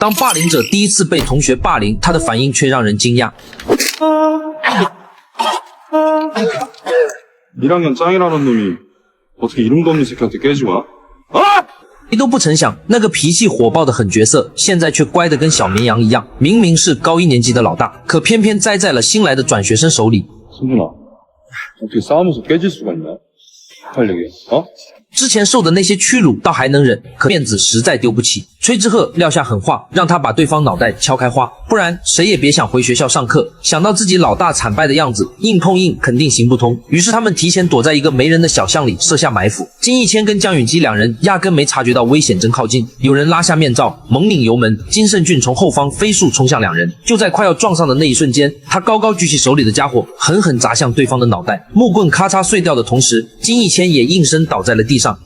当霸凌者第一次被同学霸凌，他的反应却让人惊讶。 1학년 짱이라는 놈이 어떻게 이름도 없는 새끼한테 깨지고 와? 你都不曾想，那个脾气火爆的狠角色，现在却乖得跟小绵羊一样。明明是高1年级的老大，可偏偏栽在了新来的转学生手里。 승준아, 어떻게 싸우면서 깨질 수가 있냐? 빨리 얘기해. 之前受的那些屈辱倒还能忍，可面子实在丢不起。崔之赫撂下狠话，让他把对方脑袋敲开花，不然谁也别想回学校上课。想到自己老大惨败的样子，硬碰硬肯定行不通。于是他们提前躲在一个没人的小巷里设下埋伏。金逸谦跟江允基两人压根没察觉到危险正靠近，有人拉下面罩，猛拧油门，金圣俊从后方飞速冲向两人。就在快要撞上的那一瞬间，他高高举起手里的家伙，狠狠砸向对方的脑袋。木棍咔嚓碎掉的同时，金逸谦也应声倒在了地上。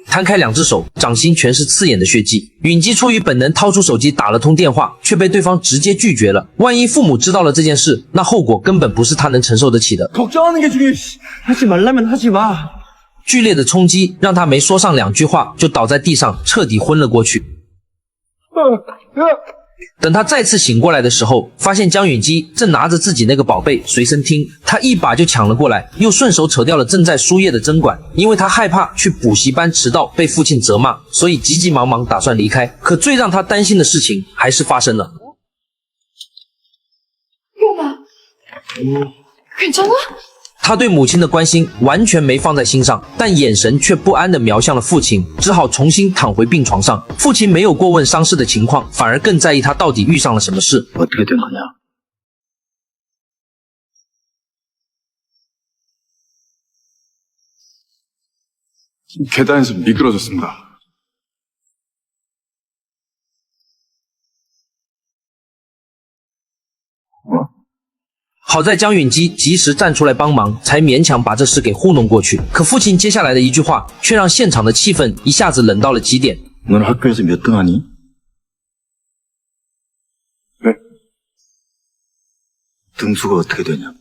摊开两只手，掌心全是刺眼的血迹。允基出于本能掏出手机打了通电话，却被对方直接拒绝了。万一父母知道了这件事，那后果根本不是他能承受得起的。걱정하는 게 중요해. 하지 말라면 하지 마. 剧烈的冲击让他没说上两句话，就倒在地上，彻底昏了过去。等他再次醒过来的时候，发现江允基正拿着自己那个宝贝随身听，他一把就抢了过来，又顺手扯掉了正在输液的针管。因为他害怕去补习班迟到被父亲责骂，所以急急忙忙打算离开。可最让他担心的事情还是发生了。妈妈，괜찮아？他对母亲的关心完全没放在心上，但眼神却不安地瞄向了父亲，只好重新躺回病床上。父亲没有过问伤势的情况，反而更在意他到底遇上了什么事。 어떻게 된 거냐? 계단에서 미끄러졌습니다. 好在江允基及时站出来帮忙，才勉强把这事给糊弄过去。可父亲接下来的一句话，却让现场的气氛一下子冷到了极点。 너는 학교에서 몇 등 하니? 네. 등수가 어떻게 되냐?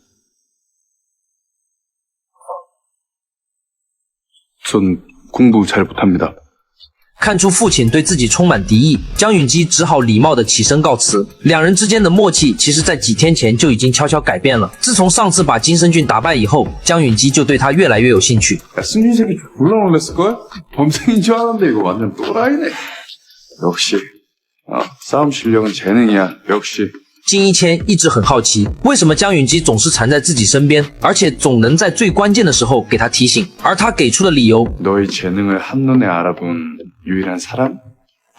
전 공부 잘 못합니다. 看出父亲对自己充满敌意，江允基只好礼貌地起身告辞。两人之間的默契，其实在几天前就已经悄悄改变了。自从上次把金圣俊打败以后，江允基就对他越来越有兴趣。 야, 승준 새끼 졸라 놀랬을걸? 범생인 줄 알았는데 이거 완전 또라이네. 역시 싸움 실력은 재능이야. 역시. 金一谦一直很好奇，为什么江允基总是缠在自己身边，而且总能在最关键的时候给他提醒。而他给出的理由， 너의 재능을 한눈에 알아본 유일한 사람?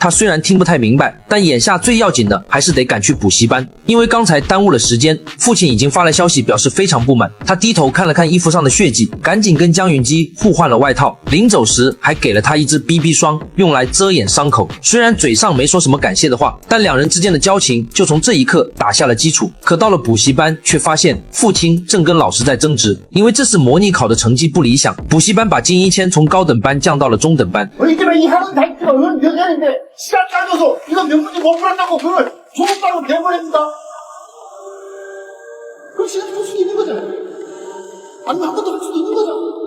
他虽然听不太明白，但眼下最要紧的还是得赶去补习班，因为刚才耽误了时间。父亲已经发来消息表示非常不满。他低头看了看衣服上的血迹，赶紧跟江允基互换了外套。临走时还给了他一支 BB 霜，用来遮掩伤口。虽然嘴上没说什么感谢的话，但两人之间的交情就从这一刻打下了基础。可到了补习班，却发现父亲正跟老师在争执，因为这次模拟考的成绩不理想，补习班把金一谦从高等班降到了中等班。 시간 짧아서 이거 몇 문제 못 풀었다고 그걸 졸업하고 내보냅니다. 그럼 시간 줄 수도 있는 거잖아. 아니면 한 번도 할 수도 있는 거잖아.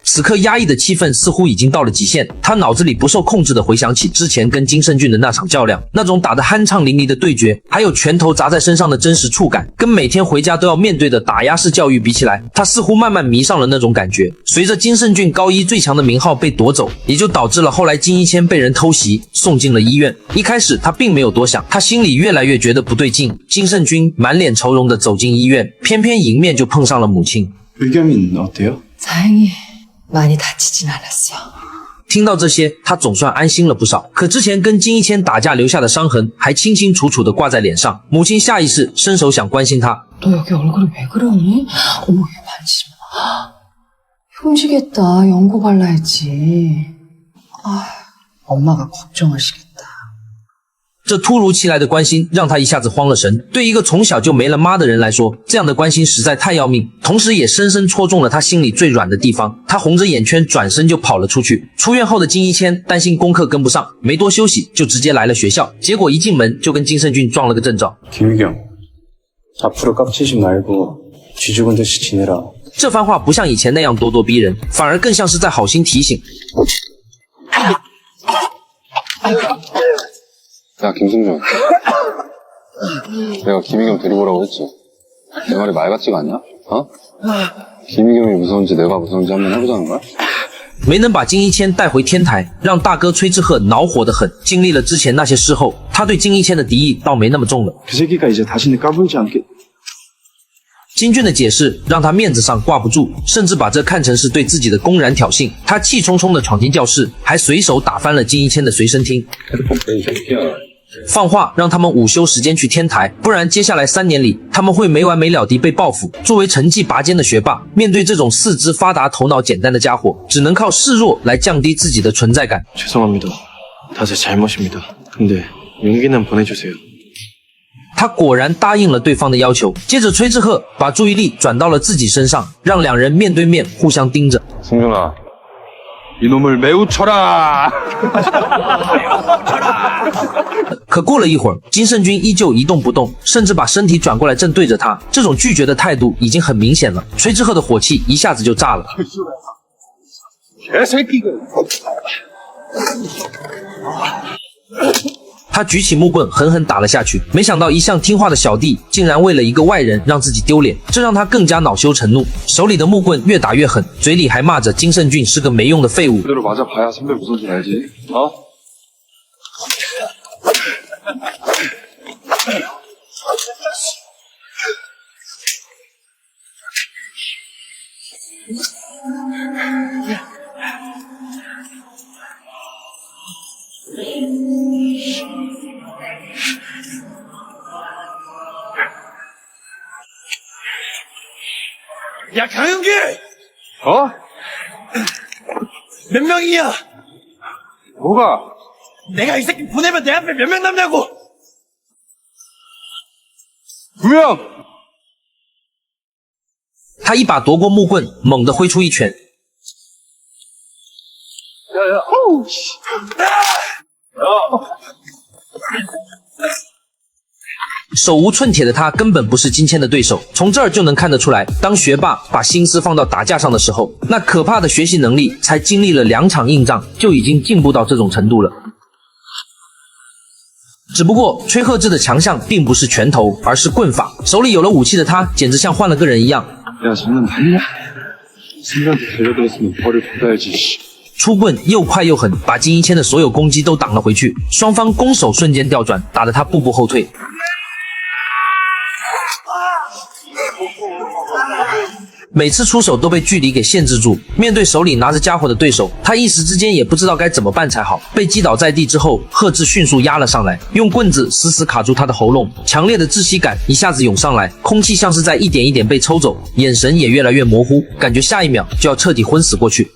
此刻压抑的气氛似乎已经到了极限，他脑子里不受控制地回想起之前跟金圣俊的那场较量，那种打得酣畅淋漓的对决，还有拳头砸在身上的真实触感，跟每天回家都要面对的打压式教育比起来，他似乎慢慢迷上了那种感觉。随着金圣俊高一最强的名号被夺走，也就导致了后来金一谦被人偷袭，送进了医院。一开始他并没有多想，他心里越来越觉得不对劲。金圣俊满脸愁容地走进医院，偏偏迎面就碰上了母亲。 의겸이는 어때요? 다행히 많이 다치진 않았어. 听到这些，他总算安心了不少。可之前跟金一谦打架留下的伤痕还清清楚楚地挂在脸上。母亲下意识伸手想关心他。 너 여기 얼굴이 왜 그러니? 어머, 이거 만지지 마. 흉지겠다. 연고 발라야지. 아, 엄마가 걱정하시겠다. 这突如其来的关心让他一下子慌了神。对一个从小就没了妈的人来说，这样的关心实在太要命，同时也深深戳中了他心里最软的地方。他红着眼圈转身就跑了出去。出院后的金一谦担心功课跟不上，没多休息就直接来了学校。结果一进门就跟金圣俊撞了个正着。 김유경, 앞으로 깝치지 말고 쥐죽은 듯이 지내라. 这番话不像以前那样咄咄逼人，反而更像是在好心提醒。 야, 김승준. 내가 김희겸 데리고 오라고 했지. 내 말이 말 같지가 않냐? 어? 김희겸이 무서운지 내가 무서운지 한번 해보자는 거야? 没能把金一谦带回天台，让大哥崔志赫恼火得很。经历了之前那些事后，他对金一谦的敌意倒没那么重了。 그 새끼가 이제 다시는 까불지 않게. 金俊的解释让他面子上挂不住，甚至把这看成是对自己的公然挑衅。他气冲冲地闯进教室，还随手打翻了金一谦的随身听。放话让他们午休时间去天台，不然接下来3年里他们会没完没了地被报复。作为成绩拔尖的学霸，面对这种四肢发达、头脑简单的家伙，只能靠示弱来降低自己的存在感。 죄송합니다. 다 제 잘못입니다. 근데 용기는 보내주세요. 他果然答应了对方的要求。接着崔志赫把注意力转到了自己身上，让两人面对面互相盯着。 승준아, 이놈을 매우 쳐라! 可过了一会儿，金圣君依旧一动不动，甚至把身体转过来正对着他。这种拒绝的态度已经很明显了。崔志赫的火气一下子就炸了。 개새끼가! 他举起木棍狠狠打了下去，没想到一向听话的小弟竟然为了一个外人让自己丢脸，这让他更加恼羞成怒，手里的木棍越打越狠，嘴里还骂着金圣俊是个没用的废物。 그대로 맞아봐야 선배 무서운 줄 알지? 어? 야, 강윤기! 어? 몇 명이야? 뭐가? 내가 이 새끼 보내면 내 앞에 몇 명 남냐고! 2명! 他一把夺过木棍，猛地挥出一拳。 手无寸铁的他根本不是金谦的对手，从这儿就能看得出来，当学霸把心思放到打架上的时候，那可怕的学习能力才经历了2场硬仗，就已经进步到这种程度了。只不过崔鹤志的强项并不是拳头，而是棍法。手里有了武器的他，简直像换了个人一样。 야, 장난 아니야? 선배한테 달려들었으면 벌을 받아야지, 씨. 出棍又快又狠，把金一谦的所有攻击都挡了回去，双方攻守瞬间调转，打得他步步后退。每次出手都被距离给限制住，面对手里拿着家伙的对手，他一时之间也不知道该怎么办才好。被击倒在地之后，贺志迅速压了上来，用棍子死死卡住他的喉咙，强烈的窒息感一下子涌上来，空气像是在一点一点被抽走，眼神也越来越模糊，感觉下一秒就要彻底昏死过去。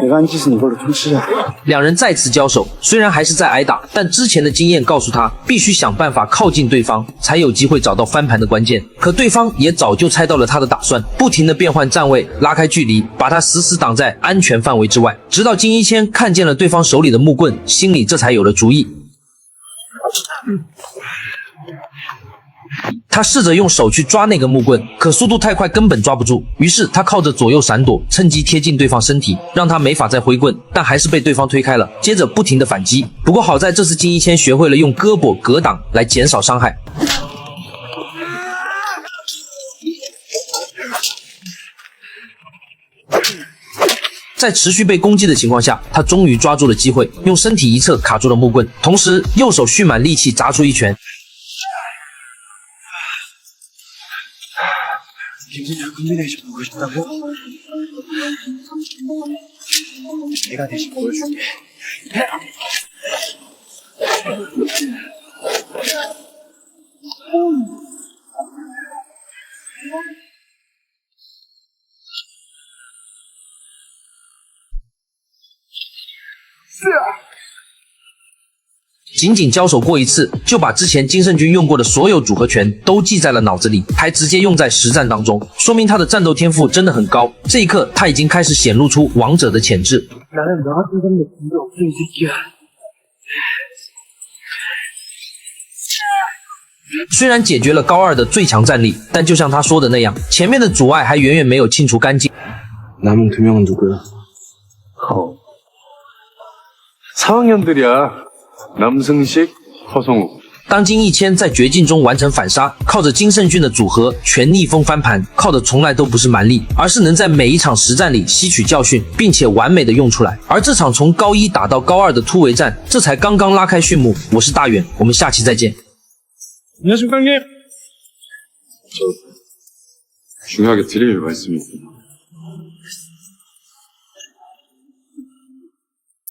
내가 한 짓은 이걸로 퉁치자. 两人再次交手，虽然还是在挨打，但之前的经验告诉他，必须想办法靠近对方，才有机会找到翻盘的关键。可对方也早就猜到了他的打算，不停地变换站位，拉开距离，把他死死挡在安全范围之外。直到金一谦看见了对方手里的木棍，心里这才有了主意。他试着用手去抓那个木棍，可速度太快，根本抓不住。于是他靠着左右闪躲，趁机贴近对方身体，让他没法再挥棍，但还是被对方推开了。接着不停的反击，不过好在这次金一谦学会了用胳膊格挡来减少伤害。在持续被攻击的情况下，他终于抓住了机会，用身体一侧卡住了木棍，同时右手蓄满力气砸出一拳。 김진영 콤비네이션 보고 싶다고? 내가 대신 보여줄게. 仅仅交手过一次，就把之前金圣君用过的所有组合拳都记在了脑子里，还直接用在实战当中，说明他的战斗天赋真的很高。这一刻，他已经开始显露出王者的潜质。虽然解决了高二的最强战力，但就像他说的那样，前面的阻碍还远远没有清除干净。 남은 2명은 누구야? 4학년들이야. 남승식, 허성우. 当金一谦在绝境中完成反杀，靠着金圣俊的组合全逆风翻盘，靠的从来都不是蛮力，而是能在每一场实战里吸取教训，并且完美的用出来。而这场从高一打到高二的突围战，这才刚刚拉开序幕。我是大远，我们下期再见。 중요하게 드릴 말씀이 있습니다.